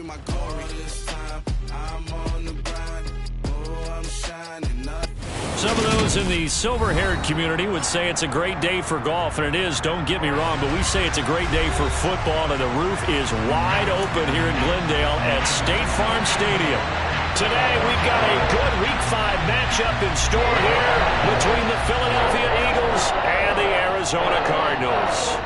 my glory. This time I'm on the grind. Oh, I'm shining up. Some of those in the silver-haired community would say it's a great day for golf, and it is, don't get me wrong, but we say it's a great day for football, and the roof is wide open here in Glendale at State Farm Stadium. Today, we've got a good Week 5 matchup in store here between the Philadelphia Eagles and the Arizona Cardinals.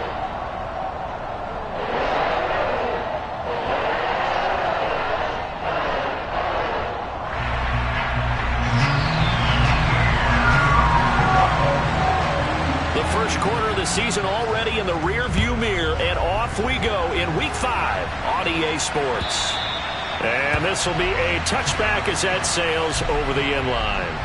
First quarter of the season already in the rear-view mirror, and off we go in Week 5 on EA Sports. And this will be a touchback as that sails over the end line.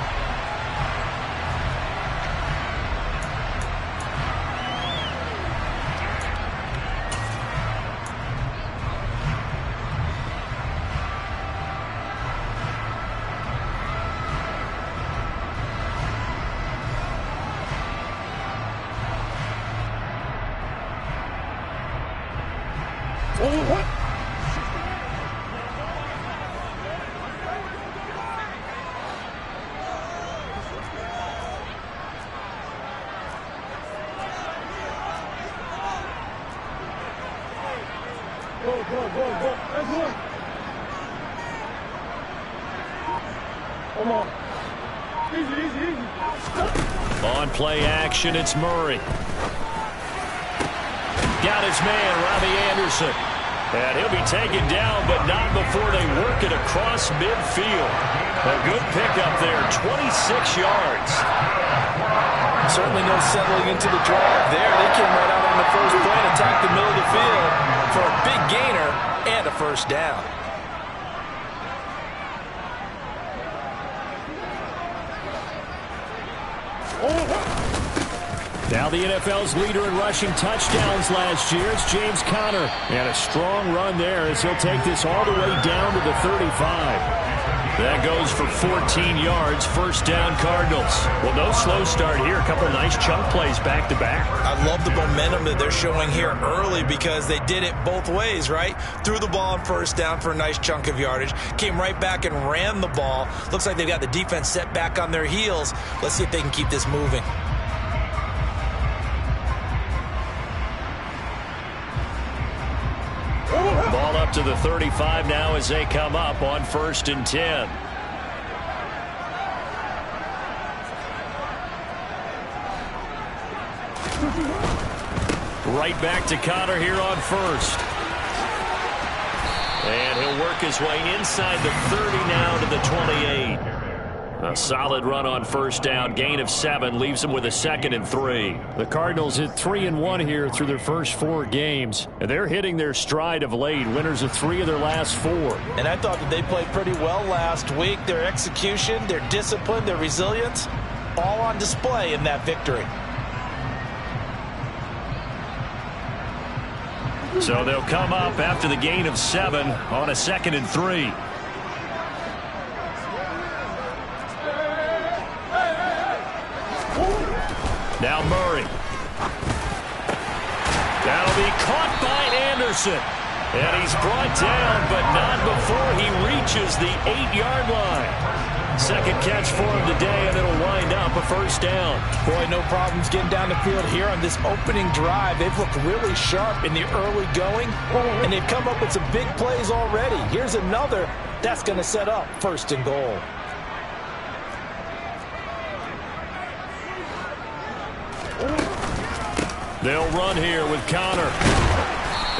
On play action, it's Murray. Got his man, Robbie Anderson. And he'll be taken down, but not before they work it across midfield. A good pickup there, 26 yards. Certainly no settling into the drive there. They came right out on the first play and attacked the middle of the field for a big gainer and a first down. Now the NFL's leader in rushing touchdowns last year is James Conner. And a strong run there as he'll take this all the way down to the 35. That goes for 14 yards, first down Cardinals. Well, no slow start here. A couple nice chunk plays back-to-back. I love the momentum that they're showing here early because they did it both ways, right? Threw the ball on first down for a nice chunk of yardage. Came right back and ran the ball. Looks like they've got the defense set back on their heels. Let's see if they can keep this moving. Ball up to the 35 now as they come up on 1st and 10. Right back to Conner here on 1st. And he'll work his way inside the 30 now to the 28. A solid run on first down, gain of 7, leaves them with a 2nd and 3. The Cardinals hit 3-1 here through their first 4 games. And they're hitting their stride of late, winners of 3 of their last 4. And I thought that they played pretty well last week. Their execution, their discipline, their resilience, all on display in that victory. So they'll come up after the gain of 7 on a 2nd and 3. Now Murray. That'll be caught by Anderson. And he's brought down, but not before he reaches the 8-yard line. Second catch for him today, and it'll wind up a first down. Boy, no problems getting down the field here on this opening drive. They've looked really sharp in the early going, and they've come up with some big plays already. Here's another that's going to set up 1st and goal. They'll run here with Conner.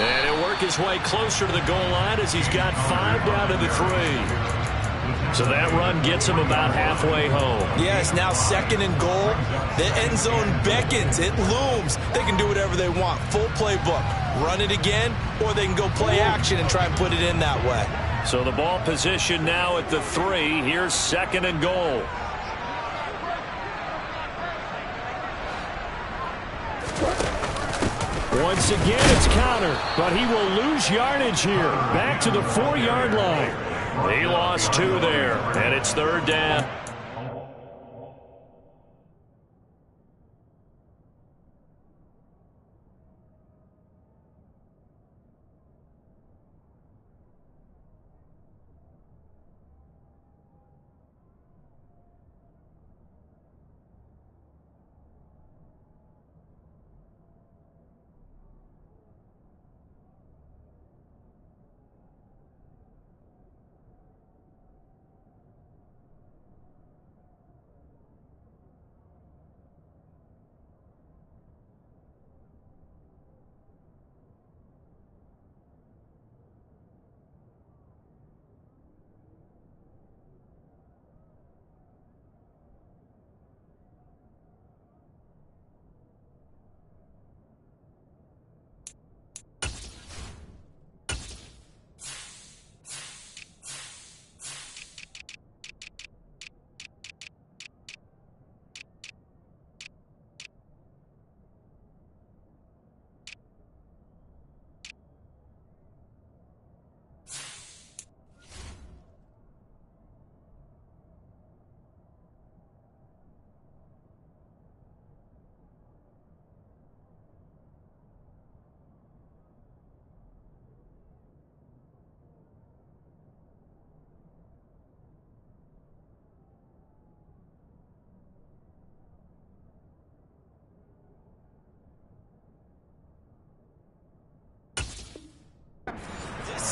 And he'll work his way closer to the goal line as he's got 5 down to the 3. So that run gets him about halfway home. Yes, now 2nd and goal. The end zone beckons. It looms. They can do whatever they want. Full playbook. Run it again, or they can go play action and try and put it in that way. So the ball position now at the 3. Here's 2nd and goal. Once again, it's Conner, but he will lose yardage here. Back to the 4-yard line. He lost 2 there, and it's 3rd down.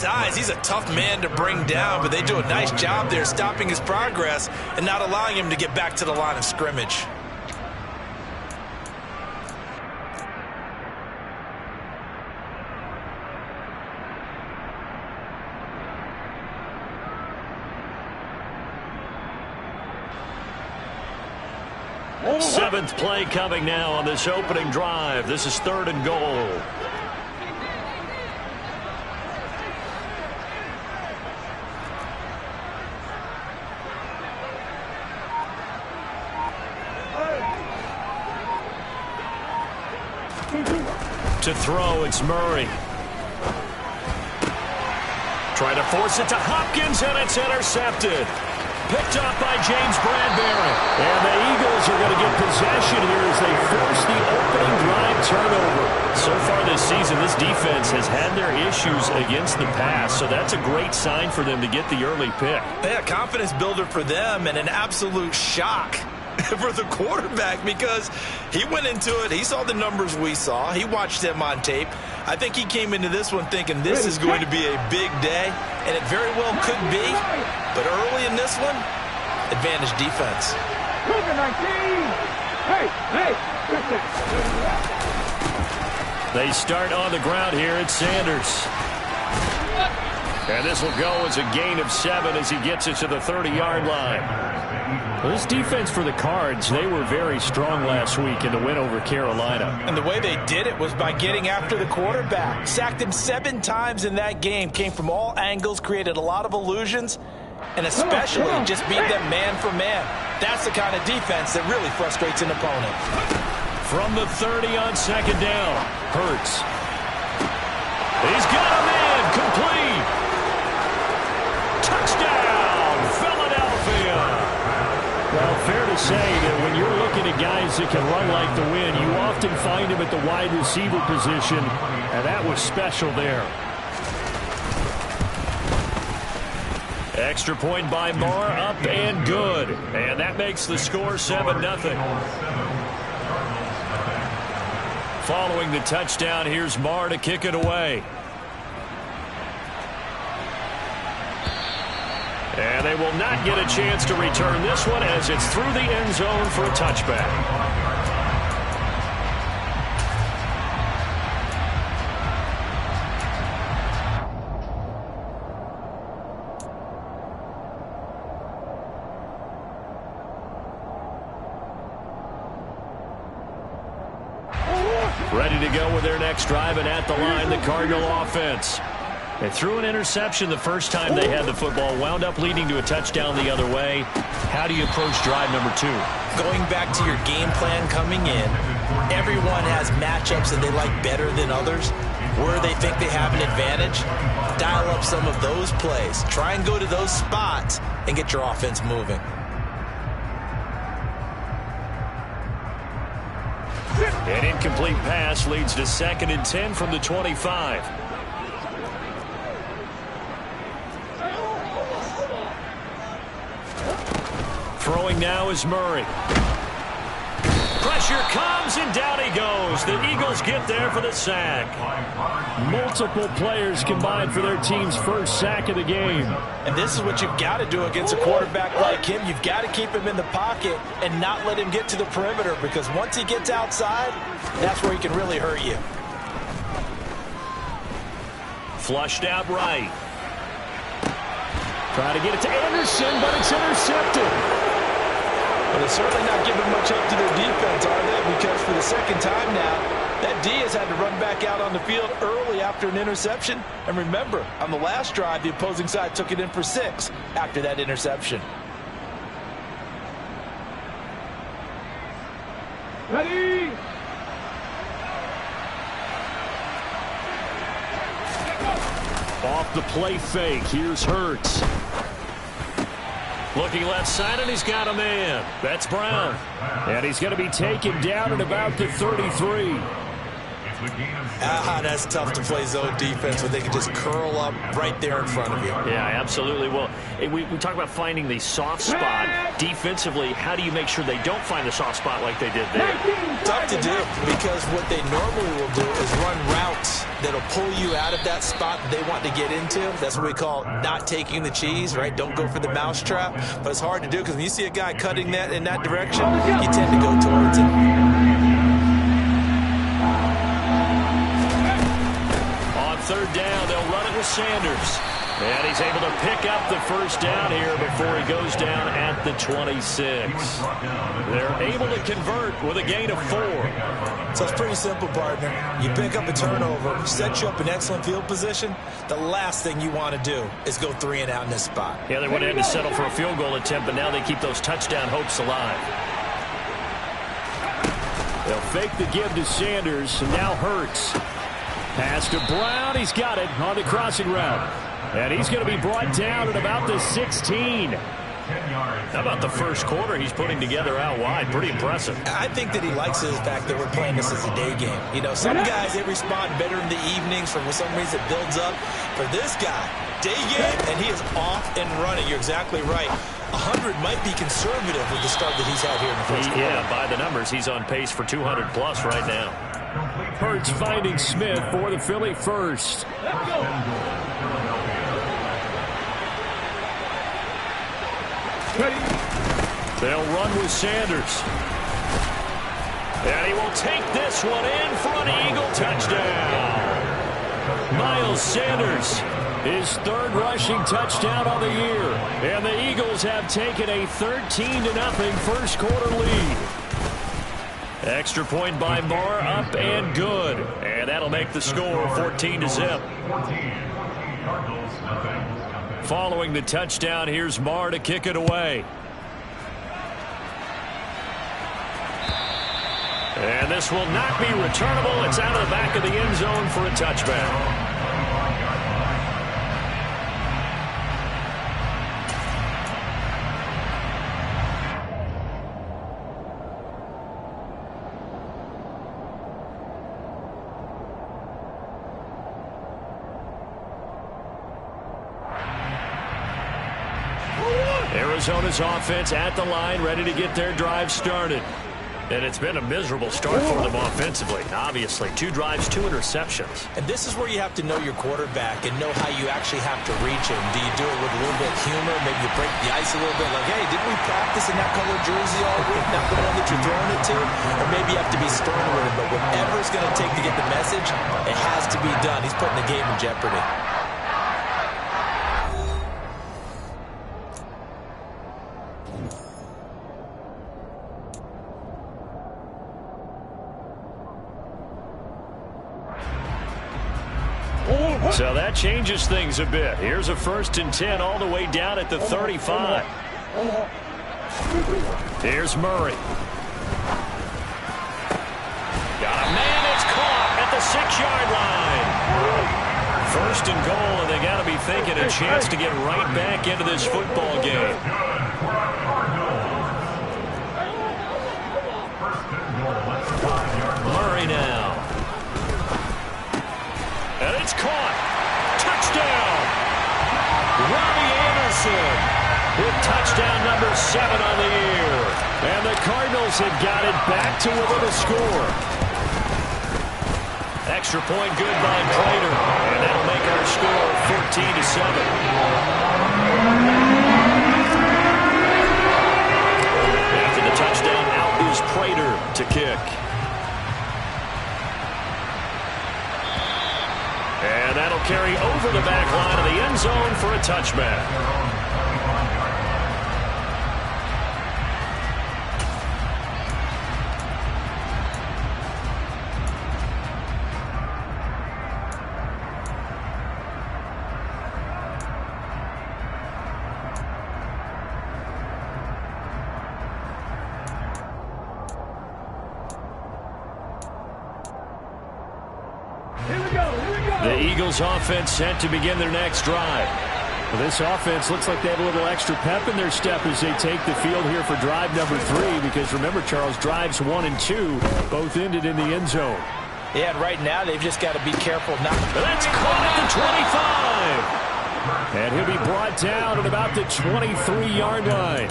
size. He's a tough man to bring down, but they do a nice job there stopping his progress and not allowing him to get back to the line of scrimmage. Seventh play coming now on this opening drive. This is 3rd and goal. To throw, it's Murray. Trying to force it to Hopkins, and it's intercepted. Picked off by James Bradbury. And the Eagles are going to get possession here as they force the opening drive turnover. So far this season, this defense has had their issues against the pass, so that's a great sign for them to get the early pick. Yeah, confidence builder for them and an absolute shock for the quarterback because he went into it. He saw the numbers we saw. He watched them on tape. I think he came into this one thinking this is going to be a big day, and it very well could be. But early in this one, advantage defense. They start on the ground here at Sanders. And this will go as a gain of 7 as he gets it to the 30-yard line. Well, this defense for the Cards, they were very strong last week in the win over Carolina. And the way they did it was by getting after the quarterback. Sacked him 7 times in that game. Came from all angles, created a lot of illusions, and especially just beat them man for man. That's the kind of defense that really frustrates an opponent. From the 30 on 2nd down, Hurts. He's got a man, complete. Touchdown, Philadelphia. Well, fair to say that when you're looking at guys that can run like the wind, you often find them at the wide receiver position, and that was special there. Extra point by Marr, up and good. And that makes the score 7-0. Following the touchdown, here's Marr to kick it away. And they will not get a chance to return this one as it's through the end zone for a touchback. Ready to go with their next drive, and at the line, the Cardinal offense. They threw an interception the first time they had the football, wound up leading to a touchdown the other way. How do you approach drive number 2? Going back to your game plan coming in, everyone has matchups that they like better than others. Where they think they have an advantage, dial up some of those plays. Try and go to those spots and get your offense moving. An incomplete pass leads to 2nd and 10 from the 25. Throwing now is Murray. Pressure comes, and down he goes. The Eagles get there for the sack. Multiple players combined for their team's first sack of the game. And this is what you've got to do against a quarterback like him. You've got to keep him in the pocket and not let him get to the perimeter, because once he gets outside, that's where he can really hurt you. Flushed out right. Try to get it to Anderson, but it's intercepted. But they're certainly not giving much up to their defense, are they? Because for the second time now, that D has had to run back out on the field early after an interception. And remember, on the last drive, the opposing side took it in for 6 after that interception. Ready? Off the play fake, here's Hurts. Looking left side, and he's got a man. That's Brown. And he's going to be taken down at about the 33. That's tough to play zone defense when they can just curl up right there in front of you. Yeah, absolutely. Well, we talk about finding the soft spot. Defensively, how do you make sure they don't find the soft spot like they did there? Tough to do, because what they normally will do is run routes that'll pull you out of that spot that they want to get into. That's what we call not taking the cheese, right? Don't go for the mousetrap. But it's hard to do because when you see a guy cutting that in that direction, you tend to go towards him. On third down, they'll run it with Sanders. And he's able to pick up the first down here before he goes down at the 26. They're able to convert with a gain of 4. So it's pretty simple, partner. You pick up a turnover, set you up in excellent field position. The last thing you want to do is go 3 and out in this spot. Yeah, they went in to settle for a field goal attempt, but now they keep those touchdown hopes alive. They'll fake the give to Sanders, and now Hurts. Pass to Brown. He's got it on the crossing route. And he's going to be brought down at about the 16. How about the first quarter he's putting together out wide? Pretty impressive. I think that he likes the fact that we're playing this as a day game. You know, some guys, they respond better in the evenings for some reason it builds up. For this guy, day game, and he is off and running. You're exactly right. 100 might be conservative with the start that he's had here in the first quarter. Yeah, by the numbers, he's on pace for 200 plus right now. Hurts finding Smith for the Philly first. They'll run with Sanders. And he will take this one in for an Eagle touchdown. Miles Sanders, his third rushing touchdown of the year. And the Eagles have taken a 13-0 first quarter lead. Extra point by Marr, up and good. And that'll make the score 14-0. Following the touchdown, here's Marr to kick it away. And this will not be returnable. It's out of the back of the end zone for a touchback. Arizona's offense at the line, ready to get their drive started. And it's been a miserable start for them offensively, obviously. 2 drives, 2 interceptions. And this is where you have to know your quarterback and know how you actually have to reach him. Do you do it with a little bit of humor? Maybe you break the ice a little bit, like, hey, didn't we practice in that color jersey all week? Not the one that you're throwing it to? Or maybe you have to be stern with him. But whatever it's going to take to get the message, it has to be done. He's putting the game in jeopardy. So that changes things a bit. Here's a 1st and 10 all the way down at the 35. Here's Murray. Got a man, it's caught at the 6-yard line. 1st and goal, and they got to be thinking a chance to get right back into this football game. Murray now. And it's caught. Touchdown. Robbie Anderson with touchdown number 7 on the year. And the Cardinals have got it back to within a score. Extra point good by Prater. And that'll make our score 14-7. After the touchdown, out is Prater to kick. And that'll carry over the back line of the end zone for a touchback. The Eagles offense set to begin their next drive. Well, this offense looks like they have a little extra pep in their step as they take the field here for drive number 3, because remember, Charles, drives 1 and 2 both ended in the end zone. Yeah, and right now they've just got to be careful not to... That's caught at the 25. And he'll be brought down at about the 23-yard line.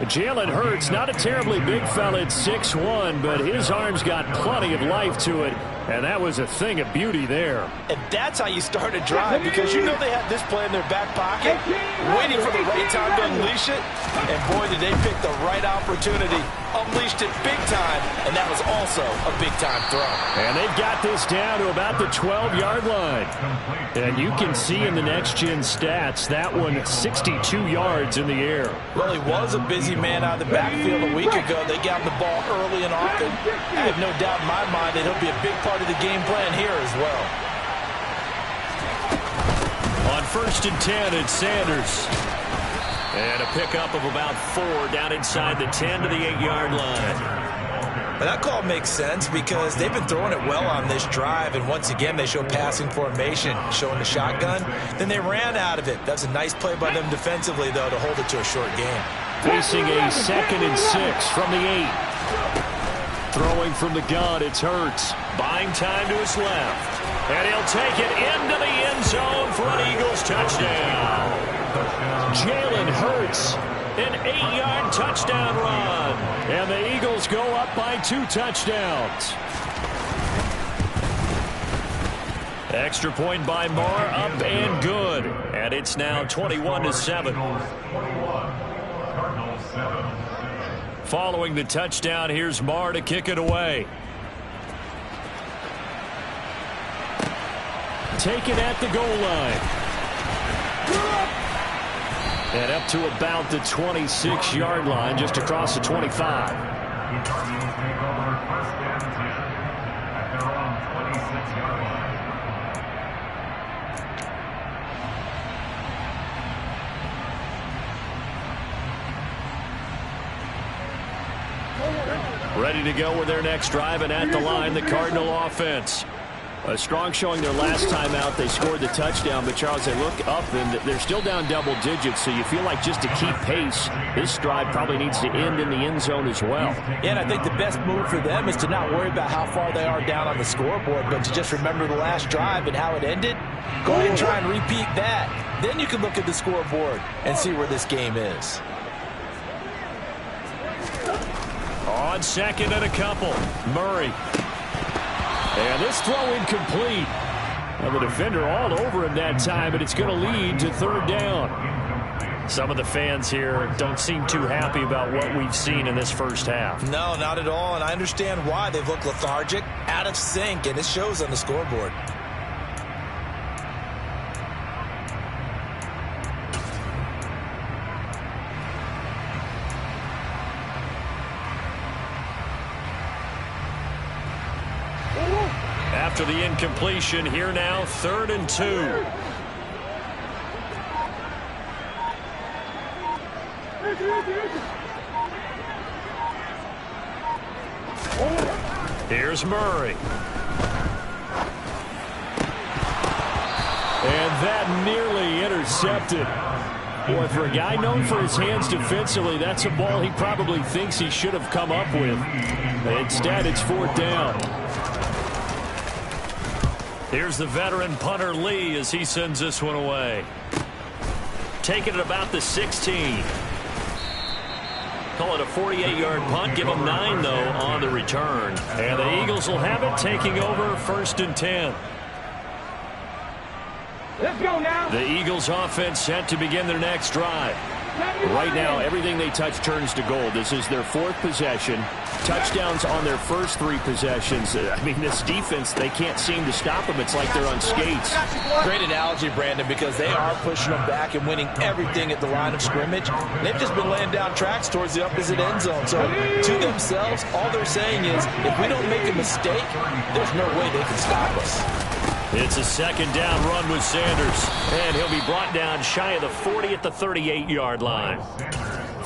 Jalen Hurts, not a terribly big fella at 6'1", but his arm's got plenty of life to it. And that was a thing of beauty there. And that's how you start a drive, because you know they had this play in their back pocket, waiting for the right time to unleash it. And boy, did they pick the right opportunity. Unleashed it big time, and that was also a big-time throw. And they've got this down to about the 12-yard line. And you can see in the next-gen stats, that one 62 yards in the air. Well, he was a busy man out of the backfield a week ago. They got him the ball early and often. I have no doubt in my mind that he'll be a big part of the game plan here as well. On 1st and 10, it's Sanders. And a pickup of about 4 down inside the 10 to the 8-yard line. But that call makes sense because they've been throwing it well on this drive, and once again they show passing formation, showing the shotgun. Then they ran out of it. That's a nice play by them defensively, though, to hold it to a short game. Facing a 2nd and 6 from the 8. Throwing from the gun, it's Hurts. Buying time to his left. And he'll take it into the end zone for an Eagles touchdown. Jalen Hurts, an 8-yard touchdown run. And the Eagles go up by 2 touchdowns. Extra point by Marr, up and good. And it's now 21-7. Following the touchdown, here's Marr to kick it away. Taken at the goal line. And up to about the 26-yard line, just across the 25. Ready to go with their next drive, and at the line, the Cardinal offense. A strong showing their last time out. They scored the touchdown, but Charles, they look up and they're still down double digits, so you feel like just to keep pace, this drive probably needs to end in the end zone as well. And I think the best move for them is to not worry about how far they are down on the scoreboard, but to just remember the last drive and how it ended. Go ahead and try and repeat that. Then you can look at the scoreboard and see where this game is. On 2nd and a couple, Murray. And this throw incomplete. Well, the defender all over him that time, but it's going to lead to 3rd down. Some of the fans here don't seem too happy about what we've seen in this first half. No, not at all, and I understand why. They've looked lethargic, out of sync, and it shows on the scoreboard. After the incompletion, here now, 3rd and 2. Here's Murray. And that nearly intercepted. Boy, for a guy known for his hands defensively, that's a ball he probably thinks he should have come up with. Instead, it's 4th down. Here's the veteran punter Lee as he sends this one away. Taking it about the 16. Call it a 48-yard punt. Give them 9, though, on the return. And the Eagles will have it, taking over 1st and 10. Let's go now. The Eagles offense set to begin their next drive. Right now, everything they touch turns to gold. This is their 4th possession. Touchdowns on their first 3 possessions. I mean, this defense, they can't seem to stop them. It's like they're on skates. Great analogy, Brandon, because they are pushing them back and winning everything at the line of scrimmage. They've just been laying down tracks towards the opposite end zone. So, to themselves, all they're saying is, if we don't make a mistake, there's no way they can stop us. It's a 2nd down run with Sanders, and he'll be brought down shy of the 40 at the 38-yard line.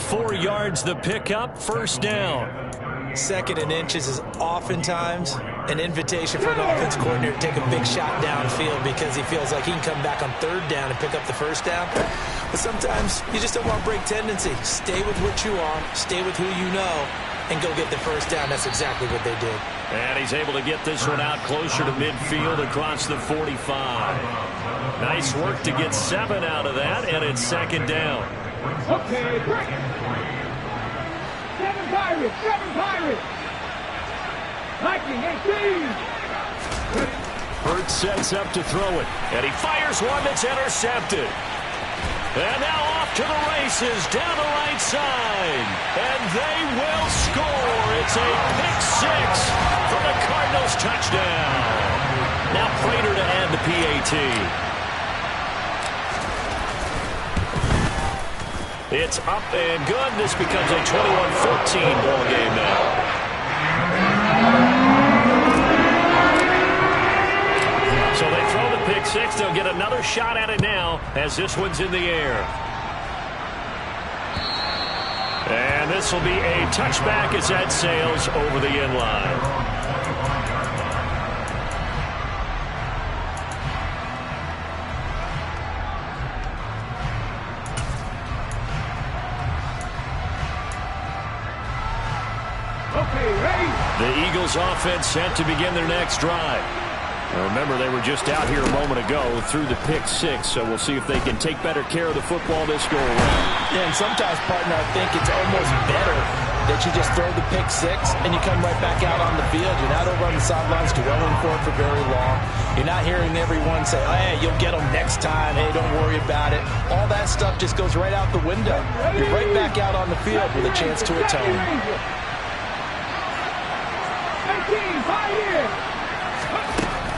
4 yards the pickup, 1st down. 2nd and inches is oftentimes an invitation for an offense coordinator to take a big shot downfield because he feels like he can come back on 3rd down and pick up the 1st down. But sometimes you just don't want to break tendency. Stay with what you are, stay with who you know, and go get the 1st down. That's exactly what they did. And he's able to get this one out closer to midfield across the 45. Nice work to get 7 out of that, and it's 2nd down. Okay, break it. 7 Pirates, 7 Pirates. Viking 18. Hurts sets up to throw it. And he fires one that's intercepted. And now off to the races down the right side. And they will score. It's a pick six for the Cardinals touchdown. Now Prater to add the PAT. It's up and good. This becomes a 21-14 ball game now. So they throw the pick six. They'll get another shot at it now as this one's in the air. And this will be a touchback as that sails over the end line. The Eagles offense set to begin their next drive. Now remember, they were just out here a moment ago through the pick six, so we'll see if they can take better care of the football this go around. Yeah, and sometimes, partner, I think it's almost better that you just throw the pick six and you come right back out on the field. You're not over on the sidelines dwelling for it for very long. You're not hearing everyone say, hey, you'll get them next time. Hey, don't worry about it. All that stuff just goes right out the window. You're right back out on the field with a chance to atone.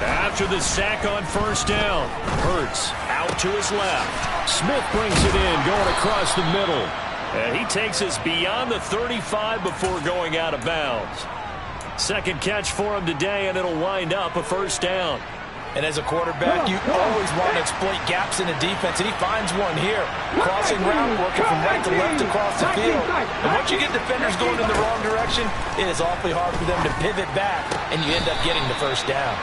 After the sack on first down, Hurts out to his left. Smith brings it in, going across the middle. And he takes us beyond the 35 before going out of bounds. Second catch for him today, and it'll wind up a first down. And as a quarterback, you always want to exploit gaps in the defense, and he finds one here. Crossing route, working from right to left across the field. And once you get defenders going in the wrong direction, it is awfully hard for them to pivot back, and you end up getting the first down.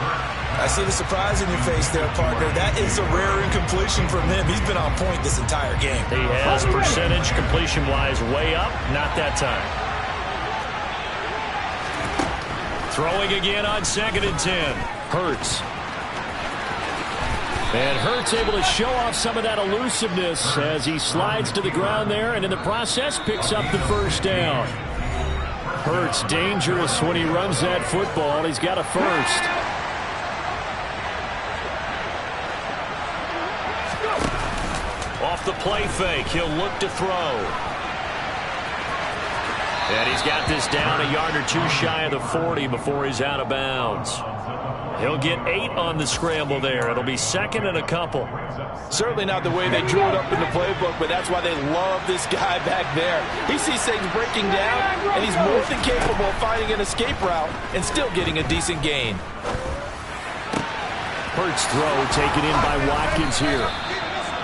I see the surprise in your face there, partner. That is a rare incompletion from him. He's been on point this entire game. He has percentage completion-wise way up. Not that time. Throwing again on 2nd and 10. Hurts. And Hurts able to show off some of that elusiveness as he slides to the ground there, and in the process picks up the first down. Hurts dangerous when he runs that football. He's got a first. Off the play fake, he'll look to throw. And he's got this down a yard or two shy of the 40 before he's out of bounds. He'll get 8 on the scramble there. It'll be 2nd and a couple. Certainly not the way they drew it up in the playbook, but that's why they love this guy back there. He sees things breaking down, and he's more than capable of finding an escape route and still getting a decent gain. Hurts throw taken in by Watkins here.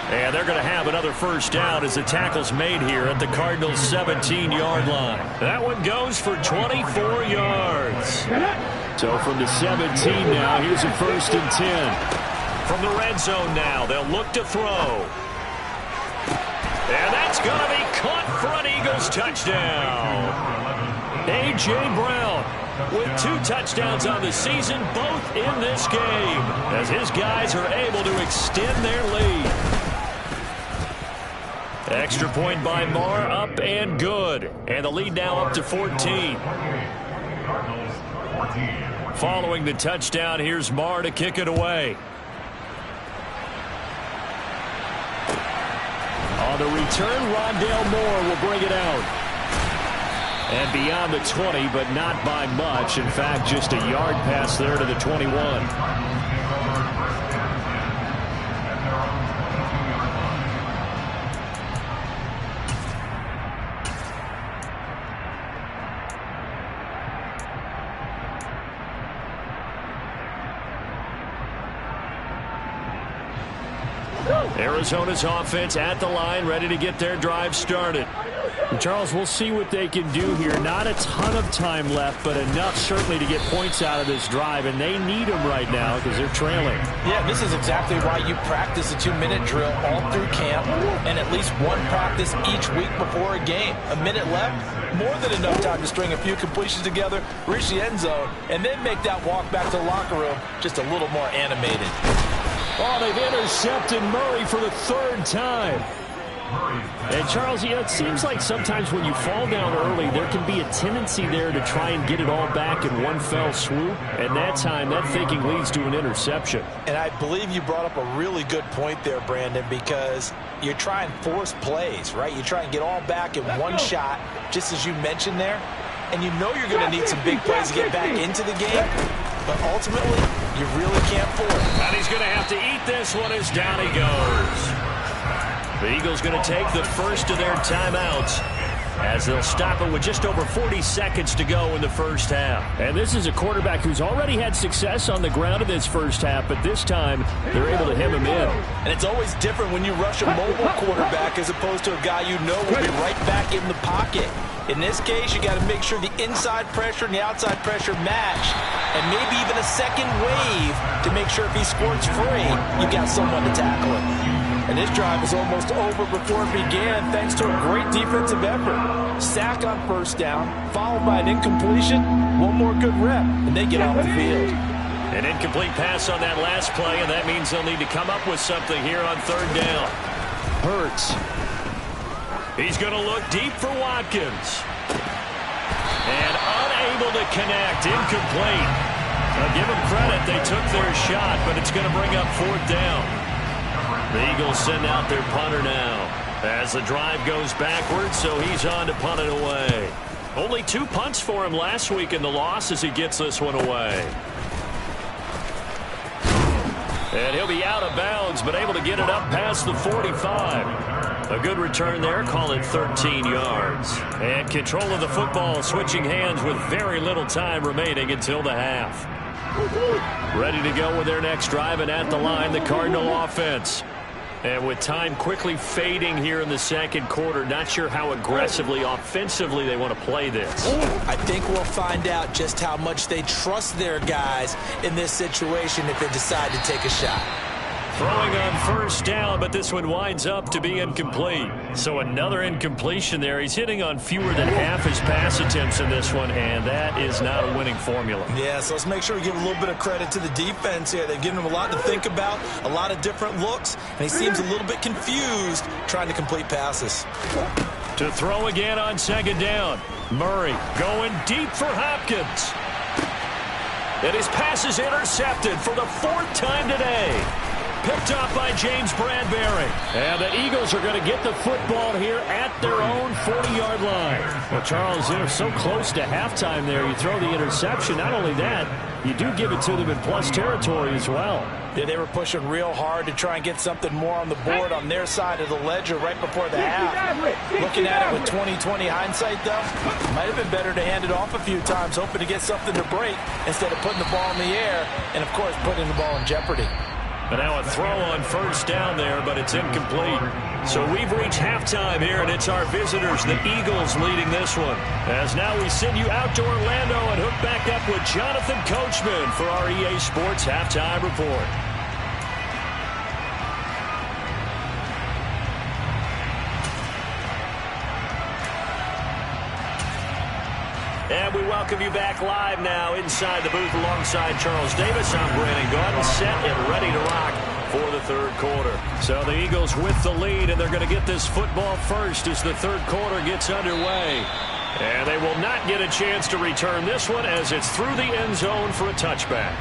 And they're going to have another first down as the tackle's made here at the Cardinals' 17-yard line. That one goes for 24 yards. So from the 17 now, here's a 1st and 10. From the red zone now, they'll look to throw. And that's going to be caught for an Eagles touchdown. A.J. Brown with 2 touchdowns on the season, both in this game, as his guys are able to extend their lead. Extra point by Marr, up and good. And the lead now up to 14. Following the touchdown, here's Marr to kick it away. On the return, Rondale Moore will bring it out. And beyond the 20, but not by much. In fact, just a yard pass there to the 21. Arizona's offense at the line, ready to get their drive started. And Charles, we'll see what they can do here. Not a ton of time left, but enough certainly to get points out of this drive, and they need them right now because they're trailing. Yeah, this is exactly why you practice a 2-minute drill all through camp and at least one practice each week before a game. A minute left, more than enough time to string a few completions together, reach the end zone, and then make that walk back to the locker room just a little more animated. Oh, they've intercepted Murray for the 3rd time. And, Charles, you know, it seems like sometimes when you fall down early, there can be a tendency there to try and get it all back in one fell swoop. And that time, that thinking leads to an interception. And I believe you brought up a really good point there, Brandon, because you try and force plays, right? You try and get all back in one shot, just as you mentioned there. And you know you're going to need some big plays to get back into the game. But ultimately, you really can't afford it. And he's going to have to eat this one as down he goes. The Eagles going to take the first of their timeouts as they'll stop it with just over 40 seconds to go in the first half. And this is a quarterback who's already had success on the ground in this first half, but this time they're able to hem him in. And it's always different when you rush a mobile quarterback as opposed to a guy you know will be right back in the pocket. In this case, you got to make sure the inside pressure and the outside pressure match, and maybe even a second wave to make sure if he squirts free, you got someone to tackle him. And this drive is almost over before it began thanks to a great defensive effort. Sack on first down, followed by an incompletion. One more good rep, and they get off the field. An incomplete pass on that last play, and that means they'll need to come up with something here on third down. Hurts. He's going to look deep for Watkins. And unable to connect. Incomplete. Now give them credit. They took their shot, but it's going to bring up fourth down. The Eagles send out their punter now as the drive goes backwards, so he's on to punt it away. Only 2 punts for him last week in the loss as he gets this one away. And he'll be out of bounds, but able to get it up past the 45. A good return there, call it 13 yards. And control of the football switching hands with very little time remaining until the half. Ready to go with their next drive, and at the line, the Cardinal offense. And with time quickly fading here in the second quarter, not sure how aggressively, offensively they want to play this. I think we'll find out just how much they trust their guys in this situation if they decide to take a shot. Throwing on first down, but this one winds up to be incomplete. So another incompletion there. He's hitting on fewer than half his pass attempts in this one, and that is not a winning formula. Yeah, so let's make sure we give a little bit of credit to the defense here. They've given him a lot to think about, a lot of different looks, and he seems a little bit confused trying to complete passes. To throw again on second down. Murray going deep for Hopkins. And his pass is intercepted for the 4th time today. Picked up by James Bradbury. And the Eagles are going to get the football here at their own 40-yard line. Well, Charles, they're so close to halftime there. You throw the interception. Not only that, you do give it to them in plus territory as well. Yeah, they were pushing real hard to try and get something more on the board on their side of the ledger right before the half. Looking at it with 20/20 hindsight, though, might have been better to hand it off a few times, hoping to get something to break instead of putting the ball in the air and, of course, putting the ball in jeopardy. But now a throw on first down there, but it's incomplete. So we've reached halftime here, and it's our visitors, the Eagles, leading this one. As now we send you out to Orlando and hook back up with Jonathan Coachman for our EA Sports Halftime Report. And we welcome you back live now inside the booth alongside Charles Davis. I'm Brandon Gordon, set and ready to rock for the third quarter. So the Eagles with the lead, and they're going to get this football first as the third quarter gets underway. And they will not get a chance to return this one as it's through the end zone for a touchback.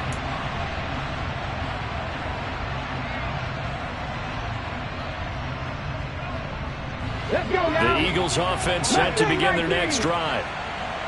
The Eagles offense set to begin their next drive.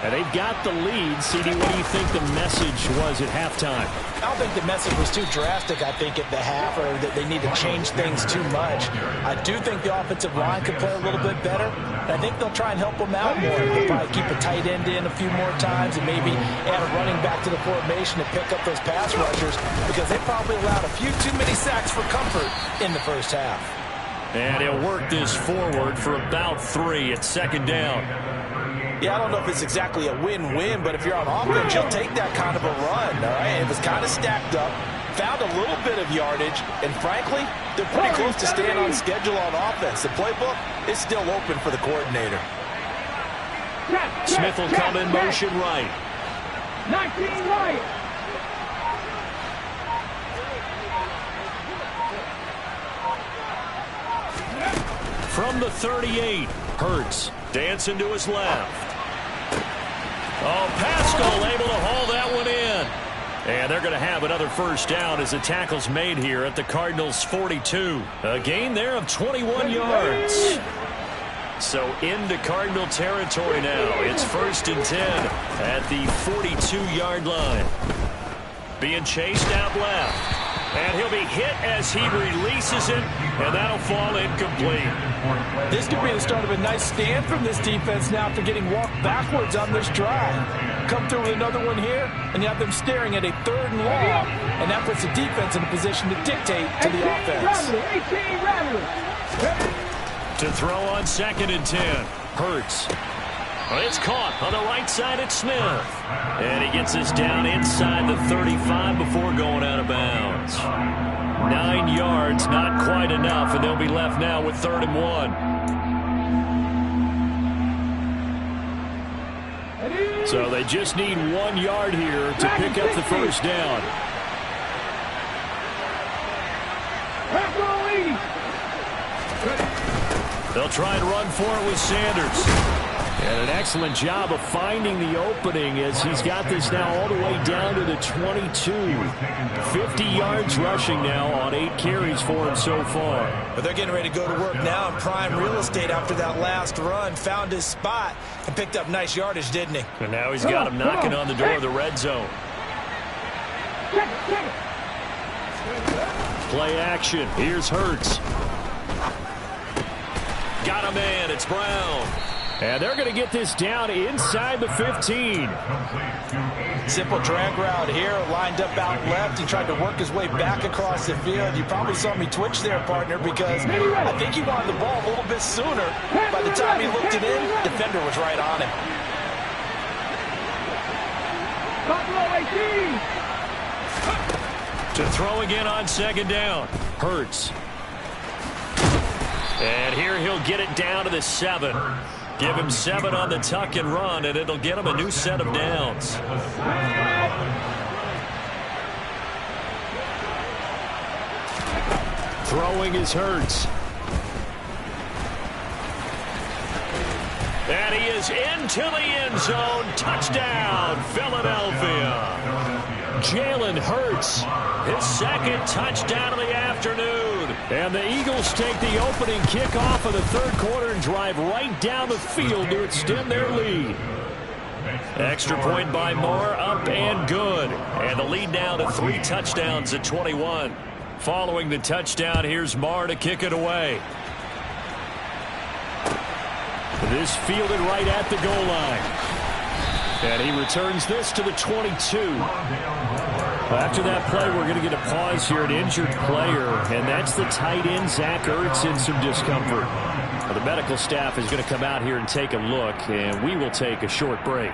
And they've got the lead. CD, what do you think the message was at halftime? I don't think the message was too drastic, I think, at the half, or that they need to change things too much. I do think the offensive line could play a little bit better. And I think they'll try and help them out more. They'll probably keep a tight end in a few more times and maybe add a running back to the formation to pick up those pass rushers, because they probably allowed a few too many sacks for comfort in the first half. And he'll work this forward for about 3 at second down. Yeah, I don't know if it's exactly a win-win, but if you're on offense, you'll take that kind of a run, all right? It was kind of stacked up, found a little bit of yardage, and frankly, they're pretty close to staying on schedule on offense. The playbook is still open for the coordinator. Smith will come in motion right. 19 right. From the 38, Hurts dancing to his left. Oh, Pascal able to haul that one in. And they're going to have another first down as the tackle's made here at the Cardinals' 42. A gain there of 21 yards. So into Cardinal territory now. It's 1st and 10 at the 42-yard line. Being chased out left. And he'll be hit as he releases it, and that'll fall incomplete. This could be the start of a nice stand from this defense now after getting walked backwards on this drive. Come through with another one here, and you have them staring at a 3rd and long, and that puts the defense in a position to dictate to the offense. To throw on 2nd and 10, Hurts. It's caught on the right side at Smith. And he gets us down inside the 35 before going out of bounds. 9 yards, not quite enough, and they'll be left now with 3rd and 1. So they just need 1 yard here to pick up the first down. They'll try and run for it with Sanders. And an excellent job of finding the opening as he's got this now all the way down to the 22. 50 yards rushing now on 8 carries for him so far. But they're getting ready to go to work now in prime real estate after that last run. Found his spot and picked up nice yardage, didn't he? And now he's got him knocking on the door of the red zone. Play action. Here's Hurts. Got a man. It's Brown. And they're going to get this down inside the 15. Simple drag route here, lined up out left. He tried to work his way back across the field. You probably saw me twitch there, partner, because I think he wanted the ball a little bit sooner. By the time he looked it in, the defender was right on him. To throw again on 2nd down. Hurts. And here he'll get it down to the 7. Give him 7 on the tuck and run, and it'll get him a new set of downs. Throwing is Hurts. And he is into the end zone. Touchdown, Philadelphia. Jalen Hurts, his 2nd touchdown of the afternoon. And the Eagles take the opening kickoff of the 3rd quarter and drive right down the field to extend their lead. Extra point by Moore, up and good. And the lead now to 3 touchdowns at 21. Following the touchdown, here's Moore to kick it away. This fielded right at the goal line. And he returns this to the 22. After that play, we're going to get a pause here, an injured player, and that's the tight end, Zach Ertz, in some discomfort. Well, the medical staff is going to come out here and take a look, and we will take a short break.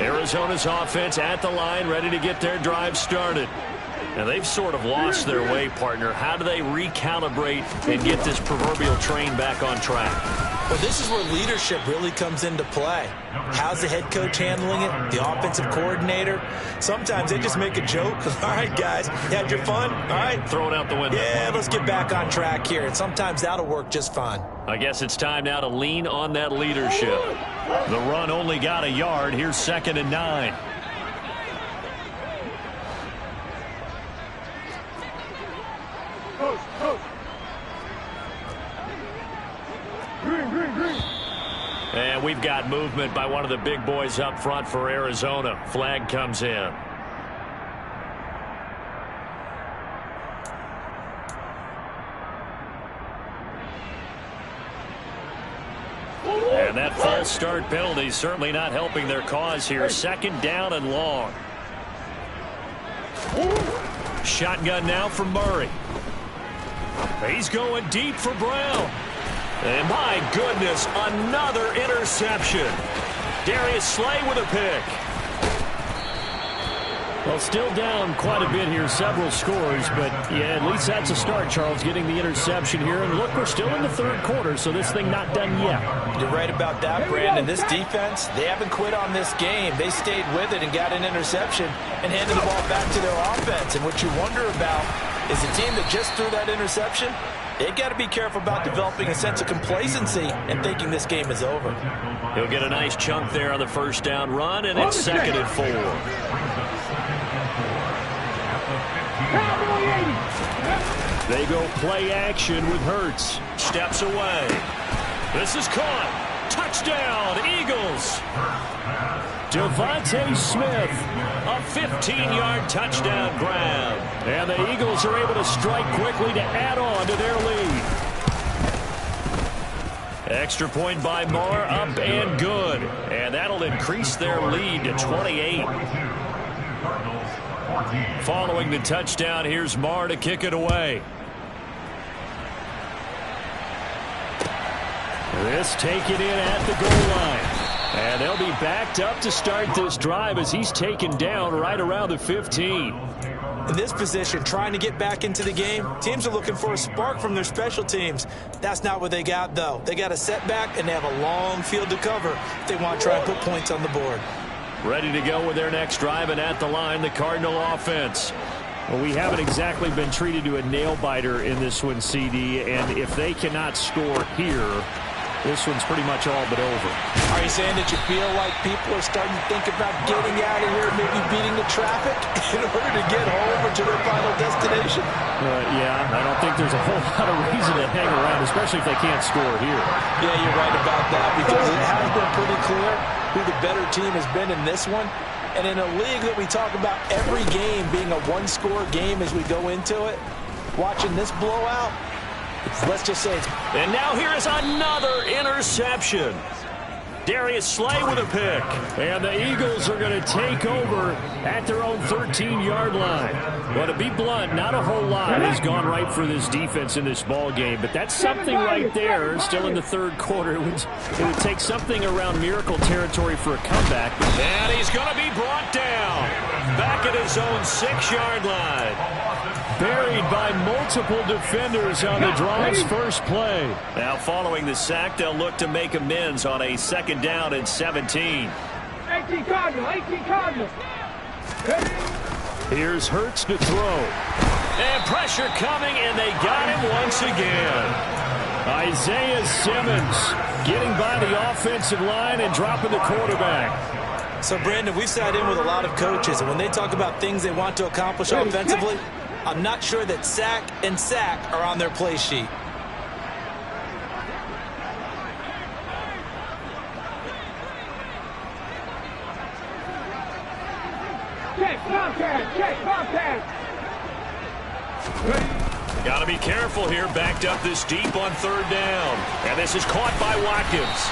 Arizona's offense at the line, ready to get their drive started. Now, they've sort of lost their way, partner. How do they recalibrate and get this proverbial train back on track? Well, this is where leadership really comes into play. How's the head coach handling it? The offensive coordinator? Sometimes they just make a joke. All right, guys, you had your fun? All right. Throw it out the window. Yeah, let's get back on track here. And sometimes that'll work just fine. I guess it's time now to lean on that leadership. The run only got a yard. Here's 2nd and 9. And we've got movement by one of the big boys up front for Arizona. Flag comes in. And that false start penalty certainly not helping their cause here. 2nd down and long. Shotgun now for Murray. He's going deep for Brown. And my goodness, another interception. Darius Slay with a pick. Well, still down quite a bit here, several scores, but yeah, at least that's a start, Charles, getting the interception here. And look, we're still in the 3rd quarter, so this thing not done yet. You're right about that, Brandon. This defense, they haven't quit on this game. They stayed with it and got an interception and handed the ball back to their offense. And what you wonder about is the team that just threw that interception. They've got to be careful about developing a sense of complacency and thinking this game is over. He'll get a nice chunk there on the first down run, and it's 2nd and 4. They go play action with Hurts. Steps away. This is caught. Touchdown, Eagles. Devontae Smith, a 15-yard touchdown grab. And the Eagles are able to strike quickly to add on to their lead. Extra point by Marr, up and good. And that'll increase their lead to 28. Following the touchdown, here's Marr to kick it away. This taken in at the goal line. And they'll be backed up to start this drive as he's taken down right around the 15. In this position, trying to get back into the game, teams are looking for a spark from their special teams. That's not what they got, though. They got a setback, and they have a long field to cover if they want to try and put points on the board. Ready to go with their next drive, and at the line, the Cardinal offense. Well, we haven't exactly been treated to a nail-biter in this one, CD, and if they cannot score here, this one's pretty much all but over. Are you saying that you feel like people are starting to think about getting out of here, maybe beating the traffic in order to get home or to their final destination? Yeah, I don't think there's a whole lot of reason to hang around, especially if they can't score here. Yeah, you're right about that, because it has been pretty clear who the better team has been in this one. And in a league that we talk about every game being a one-score game as we go into it, watching this blowout, let's just say it's... And now here is another interception. Darius Slay with a pick. And the Eagles are going to take over at their own 13-yard line. Well, to be blunt, not a whole lot has gone right for this defense in this ball game, but that's something right there. Still in the third quarter. It would take something around miracle territory for a comeback. And he's going to be brought down. Back at his own 6-yard line. Buried by multiple defenders on the drive's first play. Now following the sack, they'll look to make amends on a 2nd down and 17. 18 Cardinals. Here's Hurts to throw. And pressure coming, and they got him once again. Isaiah Simmons getting by the offensive line and dropping the quarterback. So, Brandon, we've sat in with a lot of coaches, and when they talk about things they want to accomplish offensively, I'm not sure that sack and sack are on their play sheet. Check contact. Got to be careful here. Backed up this deep on 3rd down. And this is caught by Watkins.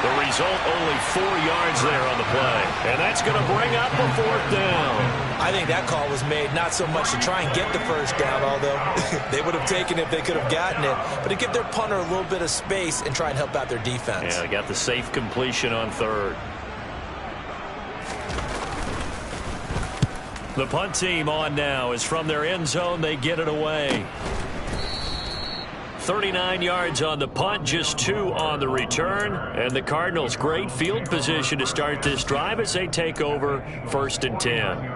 The result, only 4 yards there on the play. And that's going to bring up a 4th down. I think that call was made not so much to try and get the first down, although they would have taken it if they could have gotten it, but to give their punter a little bit of space and try and help out their defense. Yeah, they got the safe completion on 3rd. The punt team on now is from their end zone. They get it away. 39 yards on the punt, just 2 on the return. And the Cardinals, great field position to start this drive as they take over 1st and 10.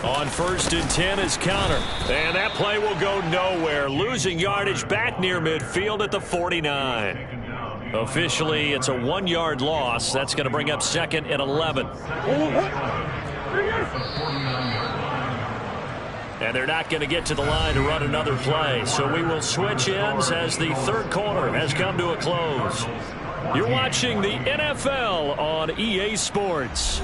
On 1st and 10 is counter. And that play will go nowhere. Losing yardage back near midfield at the 49. Officially, it's a 1-yard loss. That's going to bring up 2nd and 11. And they're not going to get to the line to run another play. So we will switch ends as the 3rd quarter has come to a close. You're watching the NFL on EA Sports.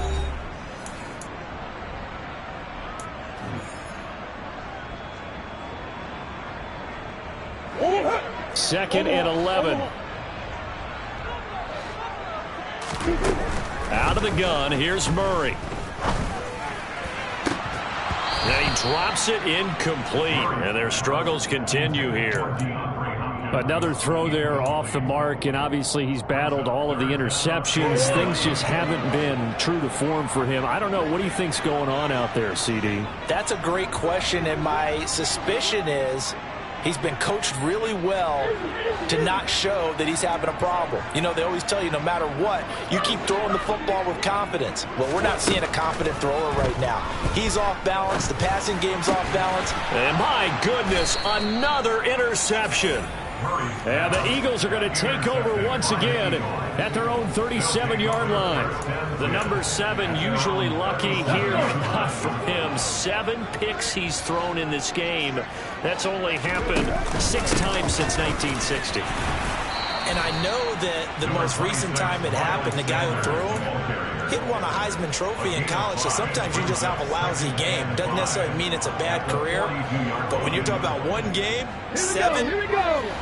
2nd and 11. Out of the gun, here's Murray. And he drops it incomplete. And their struggles continue here. Another throw there off the mark, and obviously he's battled all of the interceptions. Things just haven't been true to form for him. I don't know. What do you think's going on out there, CD? That's a great question, and my suspicion is he's been coached really well to not show that he's having a problem. You know, they always tell you no matter what, you keep throwing the football with confidence. Well, we're not seeing a confident thrower right now. He's off balance. The passing game's off balance. And my goodness, another interception. And the Eagles are going to take over once again at their own 37-yard line. The number 7 usually lucky here, not for him. 7 picks he's thrown in this game. That's only happened 6 times since 1960. And I know that the most recent time it happened, the guy who threw him, he won a Heisman Trophy in college, so sometimes you just have a lousy game. Doesn't necessarily mean it's a bad career, but when you're talking about one game, 7,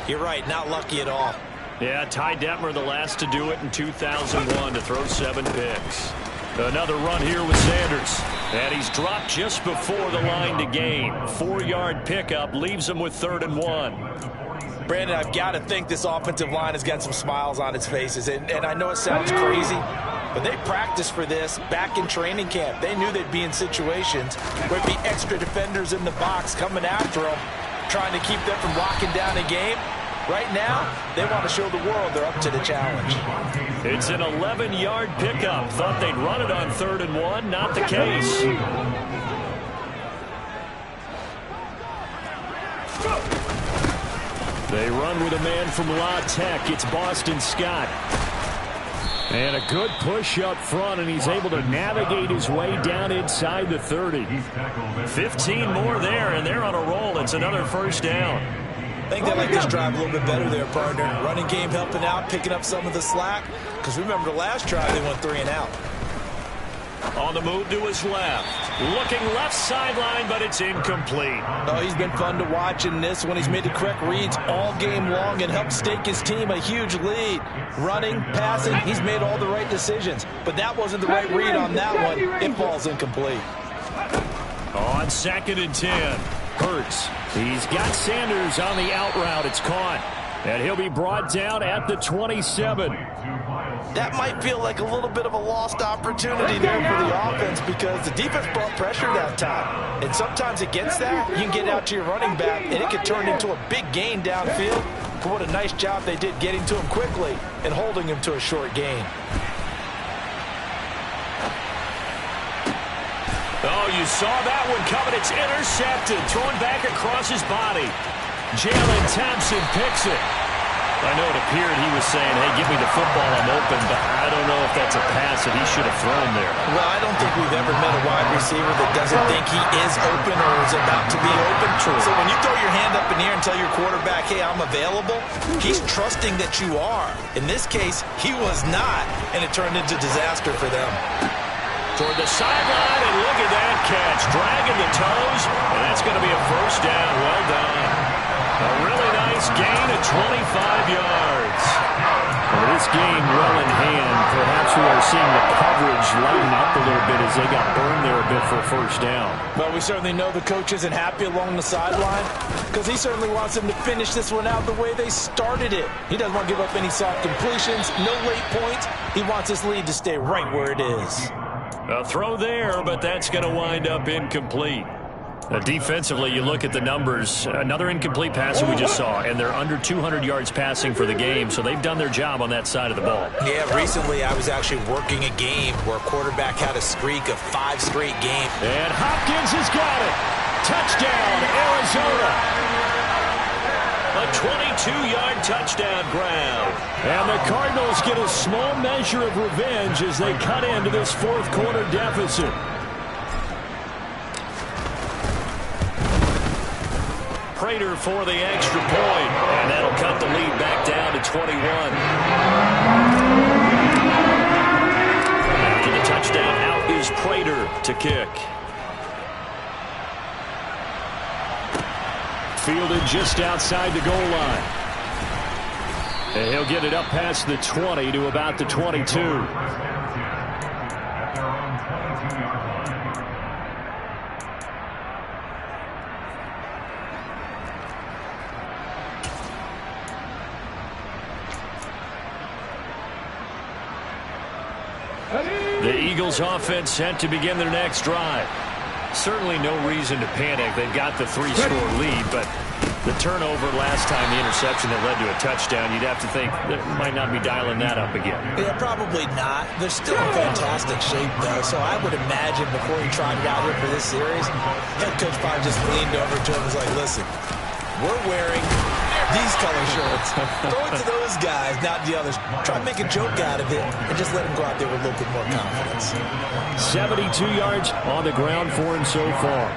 you're right, not lucky at all. Yeah, Ty Detmer, the last to do it in 2001, to throw 7 picks. Another run here with Sanders. And he's dropped just before the line to gain. 4-yard pickup leaves him with 3rd and 1. Brandon, I've got to think this offensive line has got some smiles on its faces. And I know it sounds crazy, but they practiced for this back in training camp. They knew they'd be in situations where there'd be extra defenders in the box coming after them, trying to keep them from locking down a game. Right now, they want to show the world they're up to the challenge. It's an 11-yard pickup. Thought they'd run it on 3rd and 1. Not the case. They run with a man from La Tech. It's Boston Scott. And a good push up front, and he's able to navigate his way down inside the 30. 15 more there, and they're on a roll. It's another 1st down. I think they like this drive a little bit better there, partner. Running game helping out, picking up some of the slack. Because remember the last drive, they went 3 and out. On the move to his left. Looking left sideline, but it's incomplete. Oh, he's been fun to watch in this one. He's made the correct reads all game long and helped stake his team a huge lead. Running, passing, he's made all the right decisions. But that wasn't the right read on that one. It falls incomplete. On 2nd and 10. Hurts. He's got Sanders on the out route. It's caught. And he'll be brought down at the 27. That might feel like a little bit of a lost opportunity there for the offense because the defense brought pressure that time. And sometimes against that, you can get out to your running back, and it could turn into a big gain downfield. But what a nice job they did getting to him quickly and holding him to a short gain. Oh, you saw that one coming. It's intercepted. Thrown back across his body. Jalen Thompson picks it. I know it appeared he was saying, hey, give me the football, I'm open, but I don't know if that's a pass that he should have thrown there. Well, I don't think we've ever met a wide receiver that doesn't think he is open or is about to be open. True. So when you throw your hand up in the air and tell your quarterback, hey, I'm available, he's trusting that you are. In this case, he was not, and it turned into disaster for them. Toward the sideline, and look at that catch. Dragging the toes, and that's going to be a 1st down. Well done. A really nice gain of 25 yards. Well, this game well in hand. Perhaps we are seeing the coverage lighten up a little bit as they got burned there a bit for a 1st down. Well, we certainly know the coach isn't happy along the sideline because he certainly wants them to finish this one out the way they started it. He doesn't want to give up any soft completions, no late points. He wants his lead to stay right where it is. A throw there, but that's going to wind up incomplete. Defensively, you look at the numbers. Another incomplete pass that we just saw, and they're under 200 yards passing for the game, so they've done their job on that side of the ball. Yeah, recently I was actually working a game where a quarterback had a streak of 5 straight games. And Hopkins has got it. Touchdown, Arizona. A 22-yard touchdown grab. And the Cardinals get a small measure of revenge as they cut into this 4th quarter deficit. Prater for the extra point, and that'll cut the lead back down to 21. After the touchdown, out is Prater to kick. Fielded just outside the goal line. And he'll get it up past the 20 to about the 22. The Eagles offense set to begin their next drive. Certainly no reason to panic. They've got the 3-score lead, but the turnover last time, the interception that led to a touchdown, you'd have to think they might not be dialing that up again. Yeah, probably not. They're still in fantastic shape, though, so I would imagine before he tried it out here for this series, head coach probably just leaned over to him and was like, listen, we're wearing these color shorts. Throw it to those guys, not the others. Try to make a joke out of it and just let them go out there with a little bit more confidence. 72 yards on the ground for him so far.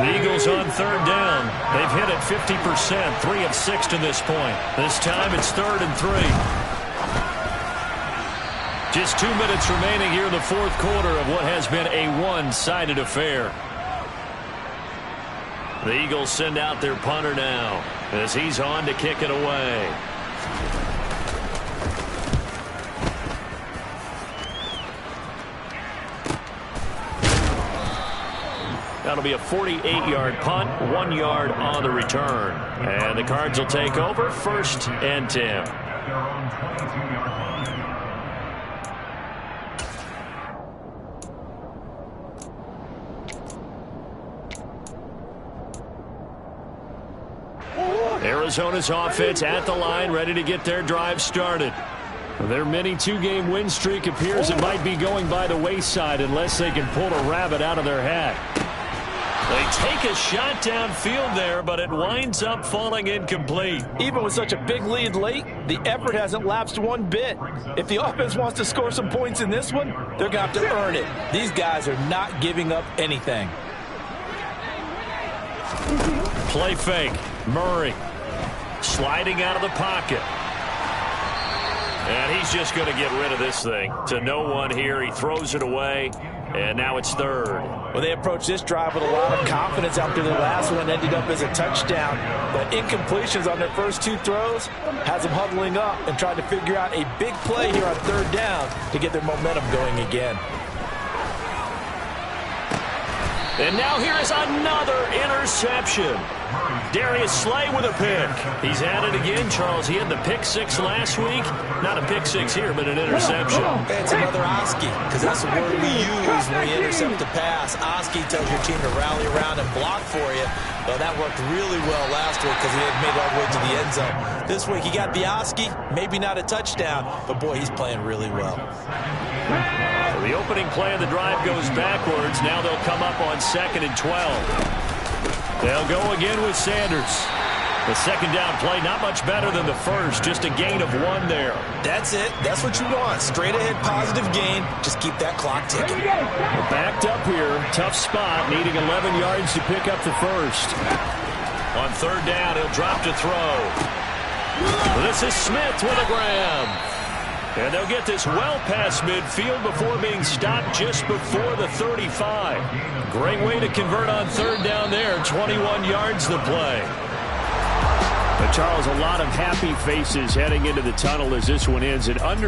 The Eagles on third down. They've hit it 50%, 3 of 6 to this point. This time it's 3rd and 3. Just 2 minutes remaining here in the fourth quarter of what has been a one-sided affair. The Eagles send out their punter now as he's on to kick it away. That'll be a 48-yard punt, 1 yard on the return. And the Cards will take over 1st and 10. Arizona's offense at the line, ready to get their drive started. Their mini 2-game win streak appears it might be going by the wayside unless they can pull a rabbit out of their hat. They take a shot downfield there, but it winds up falling incomplete. Even with such a big lead late, the effort hasn't lapsed one bit. If the offense wants to score some points in this one, they're going to have to earn it. These guys are not giving up anything. Play fake. Murray sliding out of the pocket. And he's just going to get rid of this thing. To no one here. He throws it away. And now it's 3rd. Well, they approached this drive with a lot of confidence after the last one ended up as a touchdown. But incompletions on their first 2 throws has them huddling up and trying to figure out a big play here on 3rd down to get their momentum going again. And now here is another interception. Darius Slay with a pick. He's at it again, Charles. He had the pick 6 last week. Not a pick 6 here, but an interception. It's another Oski, because that's the word we use when we intercept the pass. Oski tells your team to rally around and block for you. Well, that worked really well last week because he had made it all the way to the end zone. This week he got the Oski, maybe not a touchdown, but boy, he's playing really well. So the opening play of the drive goes backwards. Now they'll come up on 2nd and 12. They'll go again with Sanders. The second down play, not much better than the first. Just a gain of 1 there. That's it. That's what you want. Straight ahead positive gain. Just keep that clock ticking. We're backed up here. Tough spot. Needing 11 yards to pick up the first. On 3rd down, he'll drop to throw. This is Smith with a grab. And they'll get this well past midfield before being stopped just before the 35. Great way to convert on 3rd down there. 21 yards the play. But Charles, a lot of happy faces heading into the tunnel as this one ends. And under